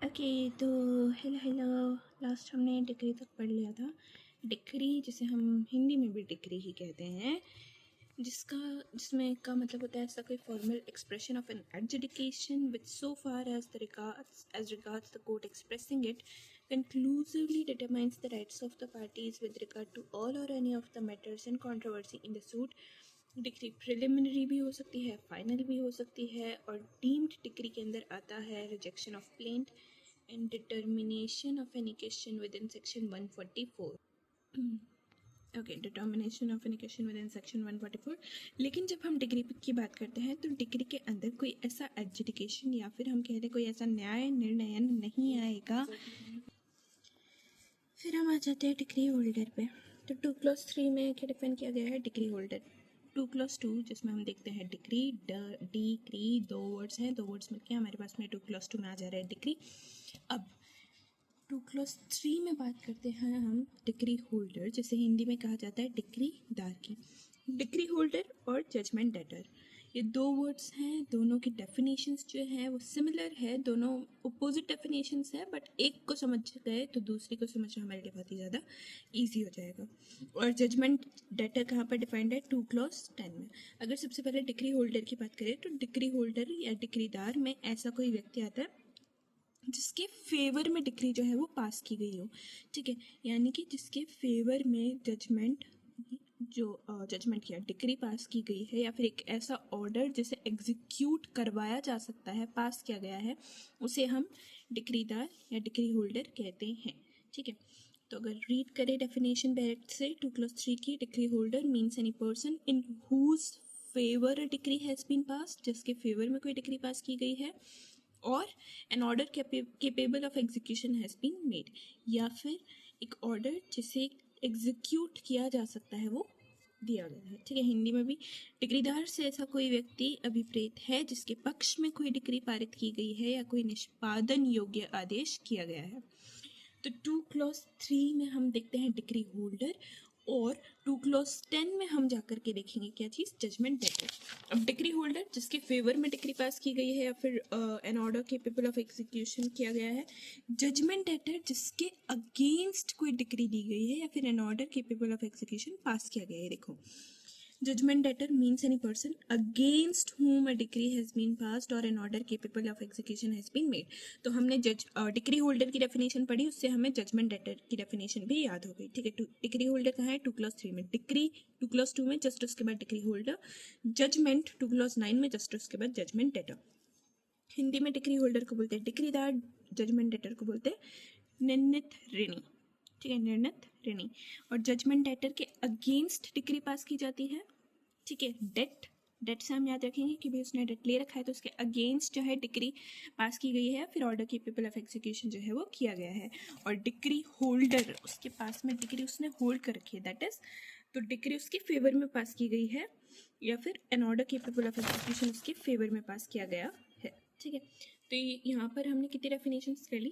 Okay, तो hello. Last हमने degree तक पढ़ लिया था। डिग्री जिसे हम हिंदी में भी डिग्री ही कहते हैं, जिसमें का मतलब होता है ऐसा कोई formal expression of an education which so far as regards the court expressing it conclusively determines the rights of the parties with regard to all or any of the matters in controversy in the suit। Degree preliminary भी हो सकती है, final भी हो सकती है, और deemed degree के अंदर आता है rejection of plaint and determination of any question with in section 144। Okay, determination of any question with in section 144। लेकिन जब हम डिग्री की बात करते हैं तो डिग्री के अंदर कोई ऐसा एडजुडिकेशन या फिर हम कह दें कोई ऐसा न्याय निर्णयन नहीं आएगा। फिर हम आ जाते हैं डिग्री होल्डर पे। तो 2 क्लॉज 3 में क्या डिफाइन किया गया है? Degree holder. 2 क्लॉज 2 जिसमें हम देखते हैं डिग्री डिग्री, दो वर्ड्स हैं, दो वर्ड्स मिलके हमारे पास में 2 क्लॉज 2 में आ जा रहा है डिग्री। अब 2 क्लॉज 3 में बात करते हैं हम डिग्री होल्डर, जिसे हिंदी में कहा जाता है डिग्री दार की। डिग्री होल्डर और जजमेंट डेटर, ये दो वर्ड्स हैं, दोनों की डेफिनेशंस जो है वो सिमिलर है, दोनों अपोजिट डेफिनेशंस है, बट एक को समझ गए तो दूसरी को समझना हमारे लिए बहुत ही ज़्यादा ईजी हो जाएगा। और जजमेंट डेटर कहाँ पर डिफाइंड है? 2 क्लॉज 10 में। अगर सबसे पहले डिग्री होल्डर की बात करें तो डिग्री होल्डर या डिग्रीदार में ऐसा कोई व्यक्ति आता है जिसके फेवर में डिग्री जो है वो पास की गई हो, ठीक है, यानी कि जिसके फेवर में जजमेंट किया, डिग्री पास की गई है, या फिर एक ऐसा ऑर्डर जिसे एग्जीक्यूट करवाया जा सकता है, पास किया गया है, उसे हम डिग्रीदार या डिग्री होल्डर कहते हैं, ठीक है। तो अगर रीड करें डेफिनेशन डायरेक्ट से 2 क्लॉज 3 की, degree holder means any person in whose favour a degree has been passed, जिसके फेवर में कोई डिग्री पास की गई है, और an order capable of execution has been made, या फिर एक ऑर्डर जिसे एग्जीक्यूट किया जा सकता है वो दिया गया है, ठीक है। हिंदी में भी डिग्रीदार से ऐसा कोई व्यक्ति अभिप्रेत है जिसके पक्ष में कोई डिग्री पारित की गई है या कोई निष्पादन योग्य आदेश किया गया है। तो 2 क्लॉज 3 में हम देखते हैं डिग्री होल्डर, और 2 क्लॉज 10 में हम जाकर के देखेंगे क्या चीज़? Judgment debtor. अब डिग्री होल्डर जिसके फेवर में डिग्री पास की गई है या फिर an order capable of execution किया गया है। जजमेंट डेटर जिसके अगेंस्ट कोई डिग्री दी गई है या फिर an order capable of execution pass किया गया है। देखो, judgment debtor means any person against whom a decree has been passed or an order capable of execution has been made। तो हमने डिग्री होल्डर की डेफिनेशन पढ़ी, उससे हमें जजमेंट डेटर की डेफिनेशन भी याद हो गई, ठीक है। डिग्री होल्डर कहाँ है? 2 क्लॉज 3 में। डिग्री 2 क्लॉज 2 में, जस्ट उसके बाद डिग्री होल्डर। जजमेंट 2 क्लॉज 9 में, जस्ट उसके बाद जजमेंट डेटर। हिंदी में डिग्री होल्डर को बोलते हैं डिग्रीदार, जजमेंट डेटर को बोलते हैं निर्णित ऋणी, ठीक है, निर्णित ऋणी। और जजमेंट डेटर के अगेंस्ट डिग्री पास की जाती है, ठीक है। डेट से हम याद रखेंगे कि भाई उसने डेट ले रखा है तो उसके अगेंस्ट जो है डिग्री पास की गई है, फिर ऑर्डर केपेबल ऑफ एग्जीक्यूशन जो है वो किया गया है। और डिग्री होल्डर, उसके पास में डिग्री उसने होल्ड कर रखी है, दैट इज, तो डिग्री उसके फेवर में पास की गई है या फिर an order capable of execution उसके फेवर में पास किया गया है, ठीक है। तो यहाँ पर हमने कितनी डेफिनेशंस कर ली?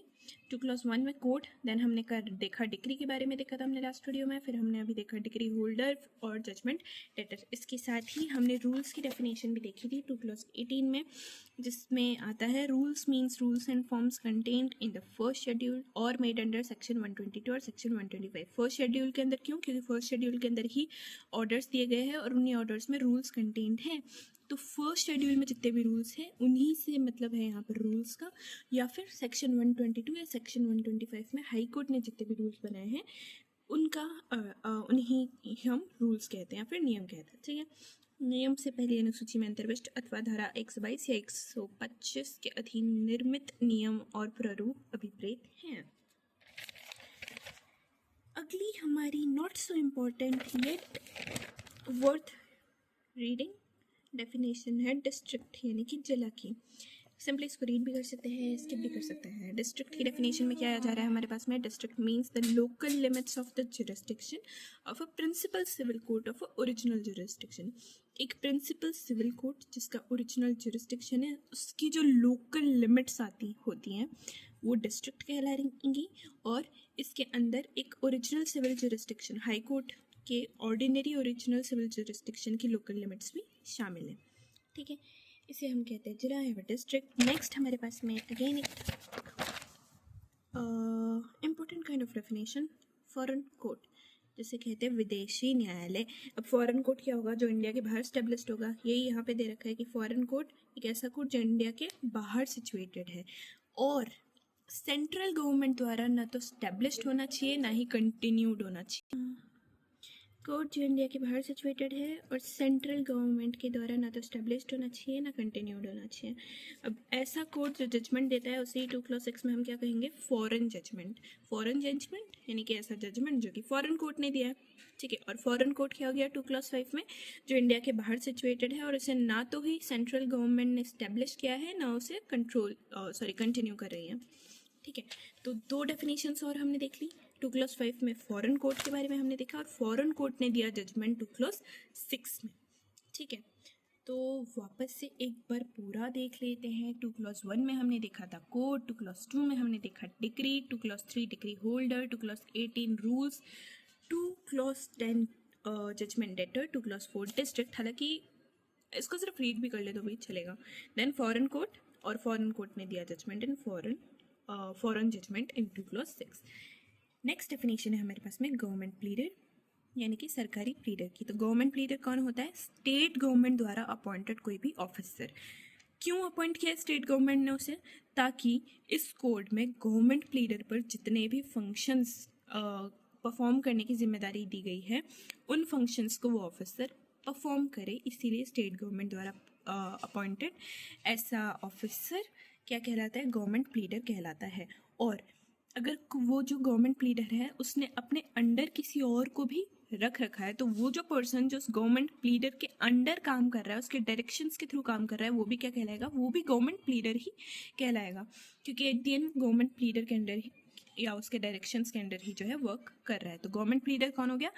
2 क्लॉज 1 में कोड, देन हमने देखा डिग्री के बारे में, देखा था हमने लास्ट वीडियो में, फिर हमने अभी देखा डिग्री होल्डर और जजमेंट डेटर। इसके साथ ही हमने रूल्स की डेफिनेशन भी देखी थी 2 क्लॉज 18 में, जिसमें आता है rules means rules and forms contained in the first schedule और मेड अंडर सेक्शन 122 और सेक्शन 125। फर्स्ट शेड्यूल के अंदर क्यों? क्योंकि फर्स्ट शेड्यूल के अंदर ही ऑर्डर्स दिए गए हैं और उन्हीं ऑर्डर्स में रूल्स कंटेन्ड हैं। तो फर्स्ट शेड्यूल में जितने भी रूल्स हैं उन्हीं से मतलब है यहाँ पर रूल्स का, या फिर सेक्शन 122 या सेक्शन 125 में हाई कोर्ट ने जितने भी रूल्स बनाए हैं उनका उन्हीं हम रूल्स कहते हैं या फिर नियम कहते हैं, ठीक है। नियम से पहली अनुसूची में अंतर्विष्ट अथवा धारा 122 या 125 के अधीन निर्मित नियम और प्रारूप अभिप्रेत हैं। अगली हमारी not so important yet worth reading definition है डिस्ट्रिक्ट, यानी कि जिला की। सिंपली इसको रीड भी कर सकते हैं, स्किप भी कर सकते हैं। डिस्ट्रिक्ट की डेफिनेशन में क्या आ जा रहा है हमारे पास में? District means the local limits of the jurisdiction of a principal civil court of a original jurisdiction. एक प्रिंसिपल सिविल कोर्ट जिसका ओरिजिनल जुरिस्डिक्शन है, उसकी जो लोकल लिमिट्स होती हैं वो डिस्ट्रिक्ट कहलाएंगी, और इसके अंदर एक original civil jurisdiction, high court के ऑर्डिनरी ओरिजिनल सिविल जुरिस्डिक्शन की लोकल लिमिट्स भी शामिल है, ठीक है। इसे हम कहते हैं जिला या डिस्ट्रिक्ट। नेक्स्ट हमारे पास में अगेन एक important kind of definition, foreign court, जिसे कहते हैं विदेशी न्यायालय। अब फॉरेन कोर्ट क्या होगा? जो इंडिया के बाहर स्टेब्लिश्ड होगा। यही यहाँ पे दे रखा है कि फॉरेन कोर्ट एक ऐसा कोर्ट जो इंडिया के बाहर सिचुएटेड है और सेंट्रल गवर्नमेंट द्वारा ना तो स्टेब्लिश्ड होना चाहिए ना ही कंटिन्यूड होना चाहिए। कोर्ट जो इंडिया के बाहर सिचुएटेड है और सेंट्रल गवर्नमेंट के द्वारा ना तो स्टेब्लिश्ड होना चाहिए ना कंटिन्यूड होना चाहिए। अब ऐसा कोर्ट जो जजमेंट देता है उसे 2 क्लॉज 6 में हम क्या कहेंगे? Foreign judgment. फॉरेन जजमेंट यानी कि ऐसा जजमेंट जो कि फॉरेन कोर्ट ने दिया है, ठीक है। और फॉरेन कोर्ट क्या हो गया? 2 क्लॉज 5 में जो इंडिया के बाहर सिचुएटेड है और इसे ना तो ही सेंट्रल गवर्नमेंट ने स्टेब्लिश किया है ना उसे कंटिन्यू कर रही है, ठीक है। तो 2 डेफिनेशंस और हमने देख ली। 2 क्लॉज 5 में फॉरेन कोर्ट के बारे में हमने देखा और फॉरेन कोर्ट ने दिया जजमेंट 2 क्लॉज 6 में, ठीक है। तो वापस से एक बार पूरा देख लेते हैं। 2 क्लॉज 1 में हमने देखा था कोर्ट, 2 क्लॉज 2 में हमने देखा decree, 2 clause 3 decree holder, 2 clause 18 rules, 2 clause 10 judgment debtor, 2 clause 4 district. हालांकि इसको सिर्फ रीड भी कर ले तो भी चलेगा। देन फॉरेन कोर्ट, और फॉरेन कोर्ट ने दिया judgment in foreign judgment in 2 clause 6। Next definition है हमारे पास में गवर्नमेंट प्लीडर, यानी कि सरकारी प्लीडर की। तो गवर्नमेंट प्लीडर कौन होता है? स्टेट गवर्नमेंट द्वारा अपॉइंटेड कोई भी ऑफिसर। क्यों अपॉइंट किया स्टेट गवर्नमेंट ने उसे? ताकि इस कोड में गवर्नमेंट प्लीडर पर जितने भी फंक्शंस परफॉर्म करने की जिम्मेदारी दी गई है उन फंक्शंस को वो ऑफिसर परफॉर्म करे, इसीलिए स्टेट गवर्नमेंट द्वारा अपॉइंटेड ऐसा ऑफिसर क्या कहलाता है? गवर्नमेंट प्लीडर कहलाता है। और अगर वो जो गवर्नमेंट प्लीडर है उसने अपने अंडर किसी और को भी रख रखा है तो वो जो पर्सन जो उस गवर्नमेंट प्लीडर के अंडर काम कर रहा है, उसके डायरेक्शंस के थ्रू काम कर रहा है, वो भी क्या कहलाएगा? वो भी गवर्नमेंट प्लीडर ही कहलाएगा, क्योंकि at the end government pleader के अंडर ही या उसके डायरेक्शंस के अंडर ही जो है वर्क कर रहा है। तो गवर्नमेंट प्लीडर कौन हो गया?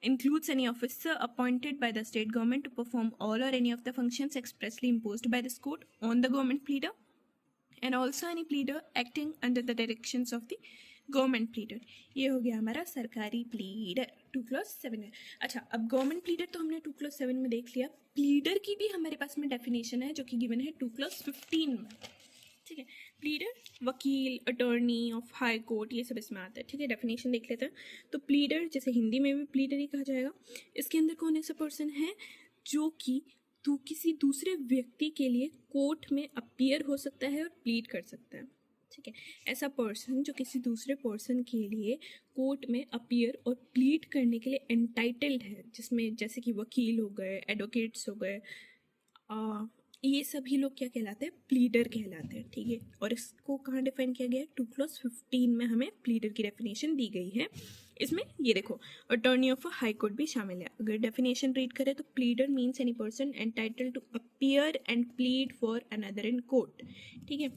includes any officer appointed by the state government to perform all or any of the functions expressly imposed by this code on the government pleader and also any pleader acting under the directions of the government pleader. ये हो गया हमारा सरकारी pleader 2 clause 7 में। अच्छा, अब government pleader तो हमने 2 क्लॉज 7 में देख लिया। प्लीडर की भी हमारे पास में डेफिनेशन है जो कि गिवन है 2 क्लॉज 15 में, ठीक है। प्लीडर वकील, अटॉर्नी ऑफ हाई कोर्ट, ये सब इसमें आता है, ठीक है। डेफिनेशन देख लेते हैं। तो प्लीडर, जैसे हिंदी में भी प्लीडर ही कहा जाएगा, इसके अंदर कौन ऐसा पर्सन है जो कि किसी दूसरे व्यक्ति के लिए कोर्ट में अपीयर हो सकता है और प्लीड कर सकता है, ठीक है। ऐसा पर्सन जो किसी दूसरे पर्सन के लिए कोर्ट में अपीयर और प्लीड करने के लिए एंटाइटल्ड है, जिसमें जैसे कि वकील हो गए, एडवोकेट्स हो गए, ये सभी लोग क्या कहलाते हैं? प्लीडर कहलाते हैं, ठीक है। और इसको कहाँ डिफाइन किया गया है? 2 क्लॉज 15 में हमें प्लीडर की डेफिनेशन दी गई है। इसमें ये देखो attorney of a high court भी शामिल है। अगर डेफिनेशन रीड करें तो pleader means any person entitled to appear and plead for another in court, ठीक है।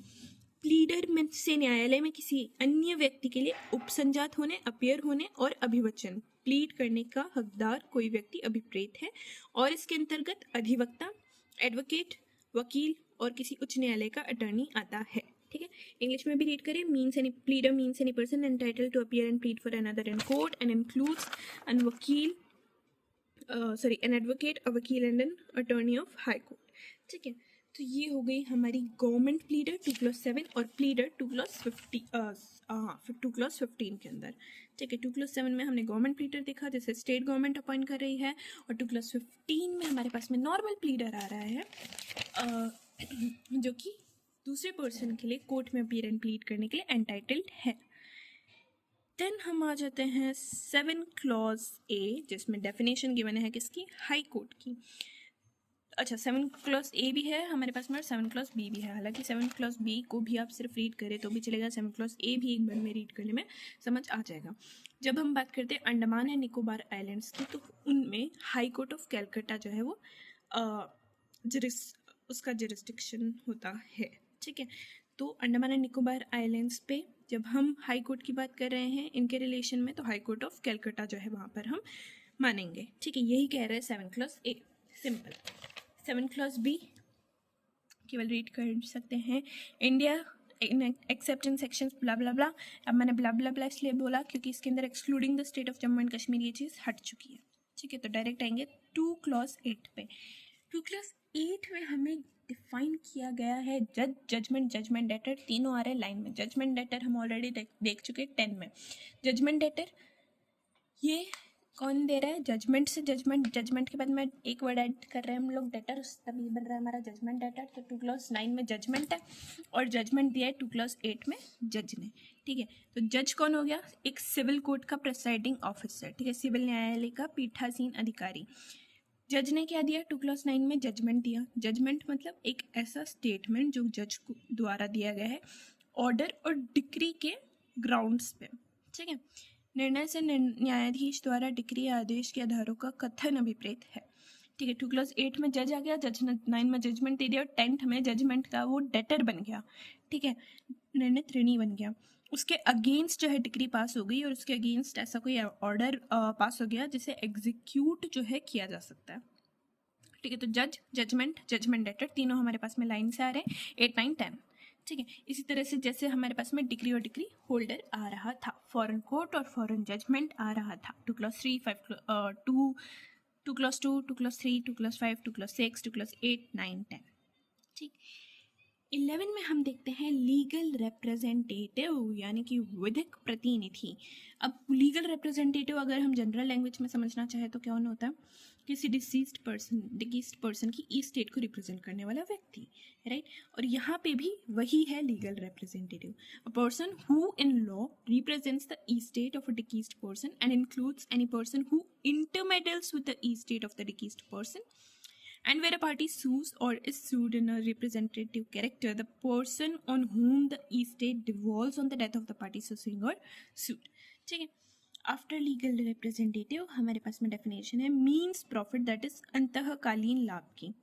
प्लीडर में से न्यायालय में किसी अन्य व्यक्ति के लिए उपसंजात होने, अपीयर होने और अभिवचन प्लीड करने का हकदार कोई व्यक्ति अभिप्रेत है। और इसके अंतर्गत अधिवक्ता, एडवोकेट, वकील और किसी उच्च न्यायालय का अटर्नी आता है, ठीक है। इंग्लिश में भी रीड करें। Means any pleader means any person entitled to appear and plead for another in court and includes an vakil an advocate, a vakil and an attorney of high court, ठीक है। तो ये हो गई हमारी गवर्नमेंट प्लीडर 2 क्लॉज 7 और pleader 2 clause 15 के अंदर, ठीक है। 2 क्लॉज 7 में हमने गवर्नमेंट प्लीडर देखा जैसे स्टेट गवर्नमेंट अपॉइंट कर रही है, और 2 क्लॉज 15 में हमारे पास में नॉर्मल प्लीडर आ रहा है जो कि दूसरे पर्सन के लिए कोर्ट में अपीयर एंड प्लीड करने के लिए एंटाइटल्ड है। देन हम आ जाते हैं 7 क्लॉज A, जिसमें डेफिनेशन गिवन है किसकी? हाई कोर्ट की। अच्छा, 7 क्लॉज A भी है हमारे पास में, 7 क्लॉज B भी है। हालांकि 7 क्लॉज B को भी आप सिर्फ रीड करें तो भी चलेगा, 7 क्लॉज A भी एक बार में रीड करने में समझ आ जाएगा। जब हम बात करते हैं अंडमान एंड निकोबार आइलैंड्स की, तो उनमें हाई कोर्ट ऑफ कैलकाटा जो है वो उसका जुरिस्डिक्शन होता है, ठीक है। तो अंडमान एंड निकोबार आइलैंड्स पे जब हम हाई कोर्ट की बात कर रहे हैं इनके रिलेशन में, तो हाई कोर्ट ऑफ कैलकाटा जो है वहाँ पर हम मानेंगे, ठीक है। यही कह रहे हैं 7 clause A, simple. 7 clause B केवल रीड कर सकते हैं, इंडिया एक्सेप्ट इन सेक्शंस ब्ला ब्ला ब्ला। अब मैंने ब्ला ब्ला ब्ला इसलिए बोला क्योंकि इसके अंदर excluding the state of Jammu and Kashmir ये चीज़ हट चुकी है, ठीक है। तो डायरेक्ट आएंगे 2 क्लॉज 8 पे। 2 क्लॉज 8 में हमें डिफाइन किया गया है जज, जजमेंट, जजमेंट डेटर, तीनों आ रहे हैं लाइन में। जजमेंट डेटर हम ऑलरेडी देख चुके 10 में। जजमेंट डेटर ये कौन दे रहा है? जजमेंट से जजमेंट, जजमेंट के बाद में एक वर्ड ऐड कर रहे हैं हम लोग डेटर, तभी बन रहा है हमारा जजमेंट डेटर। तो 2 क्लॉज 9 में जजमेंट है और जजमेंट दिया है 2 क्लॉज 8 में जज ने। ठीक है, तो जज कौन हो गया? एक सिविल कोर्ट का प्रिसाइडिंग ऑफिसर, ठीक है, सिविल न्यायालय का पीठासीन अधिकारी। जज ने क्या दिया? 2 क्लॉज 9 में जजमेंट दिया। जजमेंट मतलब एक ऐसा स्टेटमेंट जो जज द्वारा दिया गया है ऑर्डर और डिक्री के ग्राउंड्स पे। ठीक है, निर्णय से न्यायाधीश द्वारा डिक्री या आदेश के आधारों का कथन अभिप्रेत है। ठीक है, 2 क्लॉज 8 में जज आ गया, जज ने 9 में जजमेंट दे दिया और 10th में जजमेंट का वो डेटर बन गया। ठीक है, निर्णित ऋणी बन गया। उसके अगेंस्ट जो है डिक्री पास हो गई और उसके अगेंस्ट ऐसा कोई ऑर्डर पास हो गया जिसे एग्जीक्यूट जो है किया जा सकता है। ठीक है, तो जज, जजमेंट, जजमेंट डेटर तीनों हमारे पास में लाइन से आ रहे हैं 8, 9, 10। ठीक है, इसी तरह से जैसे हमारे पास में डिक्री और डिक्री होल्डर आ रहा था, फॉरेन कोर्ट और फॉरेन जजमेंट आ रहा था। 2 clause 3, 2 clause 2, 2 clause 3, 2 clause 5, 2 clause 6, 2 clause 8, 9, 10। ठीक, 11 में हम देखते हैं लीगल रिप्रेजेंटेटिव, यानी कि विधिक प्रतिनिधि। अब लीगल रिप्रेजेंटेटिव अगर हम जनरल लैंग्वेज में समझना चाहे तो क्या होता है? किसी डिसीज्ड पर्सन की ई स्टेट को रिप्रेजेंट करने वाला व्यक्ति, राइट। और यहाँ पे भी वही है legal representative, a person who in law represents the estate of a deceased person and includes any person who intermeddles with the estate of the deceased person. And where a party sues or is sued in a representative character, the person on whom the estate devolves on the death of the party suing or sued. ठीक है, after legal representative हमारे पास में definition है means profit, that is अंतःकालीन लाभ की।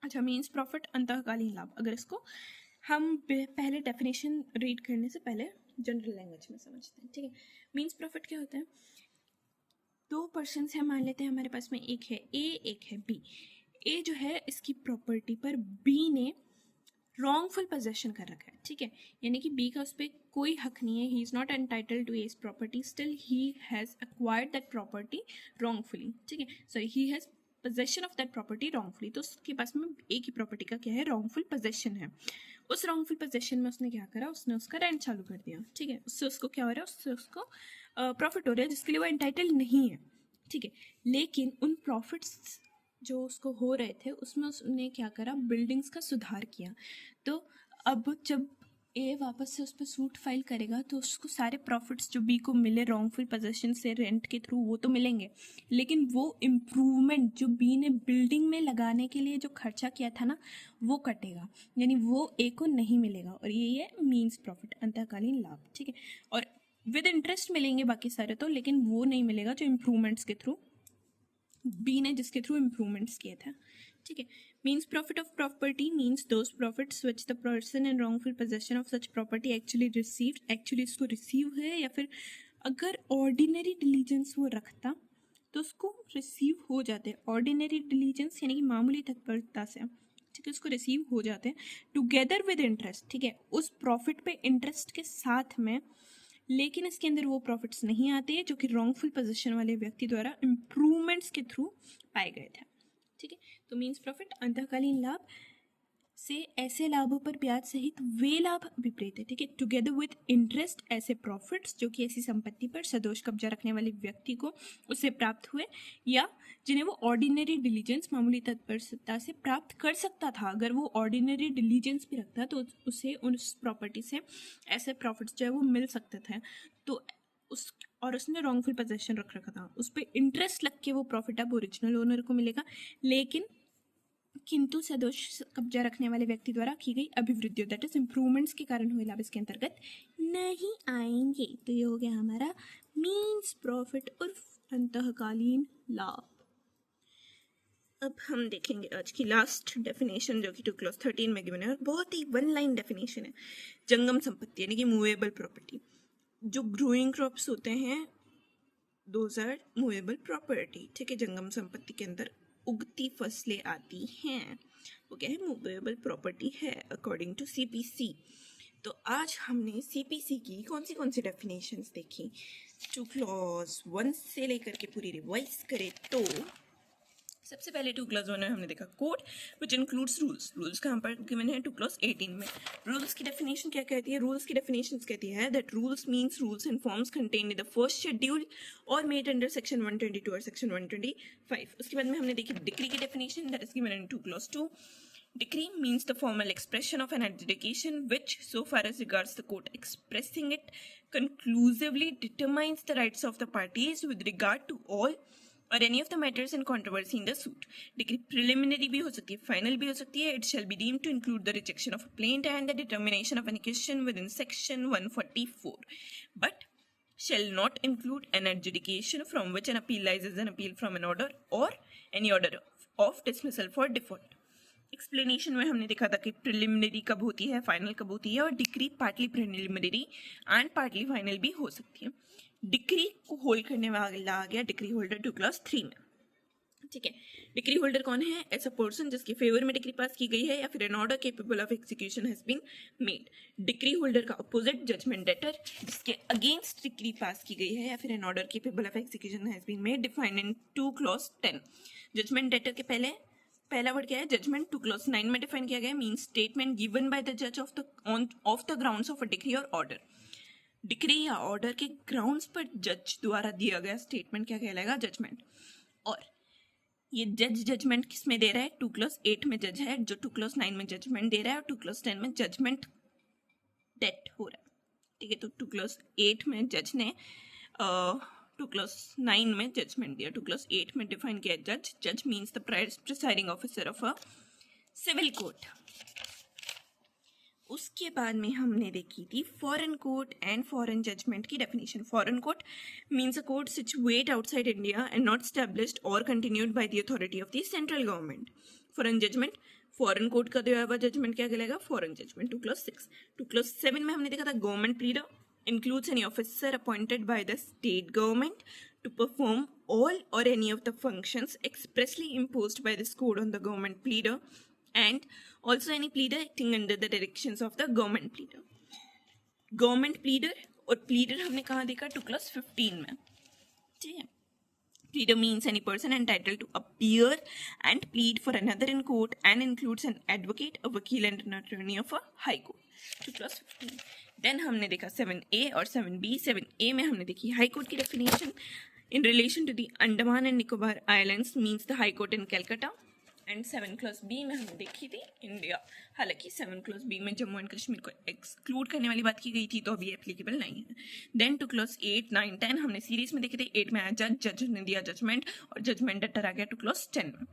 अच्छा, means profit, अंतःकालीन लाभ, अगर इसको हम पहले डेफिनेशन रीड करने से पहले जनरल लैंग्वेज में समझते हैं। ठीक है, मीन्स प्रॉफिट क्या होता है? 2 पर्सन है, मान लेते हैं हमारे पास में, एक है ए, एक है बी। ए जो है इसकी प्रॉपर्टी पर बी ने रॉन्गफुल पोजेशन कर रखा है। ठीक है, यानी कि बी का उस पर कोई हक नहीं है, he is not entitled to as property, still he has acquired that property wrongfully. ठीक है, sorry, he has possession of that property wrongfully. तो उसके पास में ए की प्रॉपर्टी का क्या है? रॉन्गफुल पोजेशन है। उस रॉन्गफुल पोजेशन में उसने क्या करा? उसने उसका रेंट चालू कर दिया। ठीक है, उससे उसको क्या हो रहा है? उससे उसको प्रॉफिट हो रहा है जिसके लिए वो एंटाइटल्ड नहीं है। ठीक है, लेकिन उन प्रॉफिट्स जो उसको हो रहे थे उसमें उसने क्या करा? बिल्डिंग्स का सुधार किया। तो अब जब ए वापस से उस पर सूट फाइल करेगा तो उसको सारे प्रॉफिट्स जो बी को मिले रॉन्गफुल पोजेशन से रेंट के थ्रू वो तो मिलेंगे, लेकिन वो इम्प्रूवमेंट जो बी ने बिल्डिंग में लगाने के लिए जो खर्चा किया था ना, वो कटेगा, यानी वो ए को नहीं मिलेगा। और ये है मीन्स प्रॉफिट, अंतःकालीन लाभ। ठीक है, और विद इंटरेस्ट मिलेंगे बाकी सारे तो, लेकिन वो नहीं मिलेगा जो इम्प्रूवमेंट्स के थ्रू बी ने जिसके थ्रू इम्प्रूवमेंट्स किए थे। ठीक है, means profit of property means those profits which the person in wrongful possession of such property actually received, actually इसको रिसीव है, या फिर अगर ऑर्डिनरी डिलीजेंस वो रखता तो उसको रिसीव हो जाते हैं। ऑर्डिनरी डिलीजेंस यानी कि मामूली तत्परता से, ठीक है, उसको रिसीव हो जाते हैं टुगेदर विद इंटरेस्ट। ठीक है, उस प्रॉफिट पे इंटरेस्ट के साथ में, लेकिन इसके अंदर वो प्रॉफिट्स नहीं आते जो कि रॉन्गफुल पोजीशन वाले व्यक्ति द्वारा इम्प्रूवमेंट्स के थ्रू पाए गए थे। ठीक है, तो मीन्स प्रॉफिट, अंतःकालीन लाभ से ऐसे लाभों पर ब्याज सहित वे लाभ अभिप्रेत है। ठीक है, टुगेदर विद इंटरेस्ट ऐसे प्रॉफिट्स जो कि ऐसी संपत्ति पर सदोष कब्जा रखने वाले व्यक्ति को उससे प्राप्त हुए, या जिन्हें वो ऑर्डिनरी डिलीजेंस मामूली तत्परता से प्राप्त कर सकता था। अगर वो ऑर्डिनरी डिलीजेंस भी रखता तो उसे उस प्रॉपर्टी से ऐसे प्रॉफिट्स जो है वो मिल सकते थे। तो और उसने रॉन्गफुल पोजेशन रख रखा था, उस पर इंटरेस्ट लग के वो प्रॉफिट अब ओरिजिनल ओनर को मिलेगा, लेकिन किंतु सदोष कब्जा रखने वाले व्यक्ति द्वारा की गई अभिवृद्धि, दैट इज इम्प्रूवमेंट्स के कारण हुए लाभ इसके अंतर्गत नहीं आएंगे। तो ये हो गया हमारा मीन्स प्रॉफिट और अंतःकालीन लाभ। अब हम देखेंगे आज की लास्ट डेफिनेशन जो कि 2 क्लॉज 13 में गिवन है, और बहुत ही 1 लाइन डेफिनेशन है। जंगम संपत्ति यानी कि मूवेबल प्रॉपर्टी, जो ग्रोइंग क्रॉप्स होते हैं दोज आर मूवेबल प्रॉपर्टी। ठीक है, जंगम संपत्ति के अंदर उगती फसलें आती हैं, वो क्या है? मूवेबल प्रॉपर्टी है अकॉर्डिंग टू CPC। तो आज हमने CPC की कौन सी डेफिनेशंस देखी? 2 क्लॉज 1 से लेकर के पूरी रिवाइज करें तो सबसे पहले 2 clause 1 में हमने देखा code which includes rules. Rules कहाँ पर गिवन है 2 clause 18 में। रूल्स की डेफिनेशन क्या कहती है? रूल्स की डेफिनेशन कहती है that rules means rules and forms contained in the first schedule और मेड अंडर सेक्शन 122 और सेक्शन 125। उसके बाद में हमने देखी डिक्री की definition that is given in 2 clause 2। Decree means the formal expression of an adjudication which, so far as regards the court expressing it, conclusively determines the rights of the parties with regard to all or any of the matters in controversy in the suit. Decree preliminary भी हो सकती है, final भी हो सकती है. It shall be deemed to include the rejection of a plaint and the determination of an question within section 144, but shall not include an adjudication from which an appeal lies as an appeal from an order or any order of dismissal for default. Explanation में हमने देखा था कि preliminary कब होती है, final कब होती है, और decree partly preliminary and partly final भी हो सकती है। डिक्री को होल्ड करने वाला आ गया डिक्री होल्डर 2 clause 3 में। ठीक है, डिक्री होल्डर कौन है? ऐसा पर्सन जिसके फेवर में डिक्री पास की गई है या फिर an order capable of execution has been made. Decree holder का अपोजिट जजमेंट डेटर जिसके अगेंस्ट डिक्री पास की गई है या फिर an order capable of execution has been made, defined in 2 clause 10। Judgment debtor के पहला वर्ड क्या है? जजमेंट 2 clause 9 में डिफाइन किया गया, means statement given by the जज of the grounds of a decree और ऑर्डर। डिक्री या ऑर्डर के ग्राउंड्स पर जज द्वारा दिया गया स्टेटमेंट क्या कहलाएगा? जजमेंट। और ये जजमेंट किस में दे रहा है? 2 clause 8 में जज है जो 2 clause 9 में जजमेंट दे रहा है, और 2 clause 10 में जजमेंट डेट हो रहा है। ठीक है, तो 2 clause 8 में जज ने 2 clause 9 में जजमेंट दिया, 2 clause 8 में डिफाइन किया जज। जज means the presiding officer of a civil court. उसके बाद में हमने देखी थी foreign court and foreign judgment की definition. Foreign court means a court situate outside India and not established or continued by the authority of the central government. Foreign judgment, foreign court का दिया हुआ जजमेंट क्या कहलाएगा? Foreign judgement. 2 clause 6। 2 clause 7 में हमने देखा था government pleader includes any officer appointed by the state government to perform all or any of the functions expressly imposed by this code on the government pleader, and also any pleader acting under the directions of the government pleader. Government pleader और pleader हमने कहाँ देखा? 2 clause 15 में। ठीक है, pleader means any person entitled to appear and plead for another in court and includes an advocate, a vakil and an attorney of a high court. 2 clause 15। Then हमने देखा 7A और 7B। 7A में हमने देखी high court की definition in relation to the Andaman and Nicobar islands means the high court in Calcutta. And 7 clause B में हमने देखी थी इंडिया। हालांकि 7 clause B में जम्मू एंड कश्मीर को एक्सक्लूड करने वाली बात की गई थी, तो अभी एप्लीकेबल नहीं है। देन 2 clause 8, 9, 10 हमने सीरीज में देखे थे। 8 में आया जज ने दिया जजमेंट और जजमेंट डेटर आ गया 2 clause 10 में।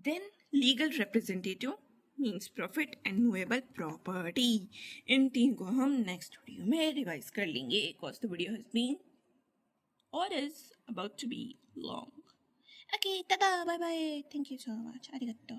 Then legal representative means profit and movable property. इन 3 को हम नेक्स्ट वीडियो में रिवाइज कर लेंगे because the video has been और is about to be long. Okay, tata, bye bye, thank you so much, आरिगत्तो।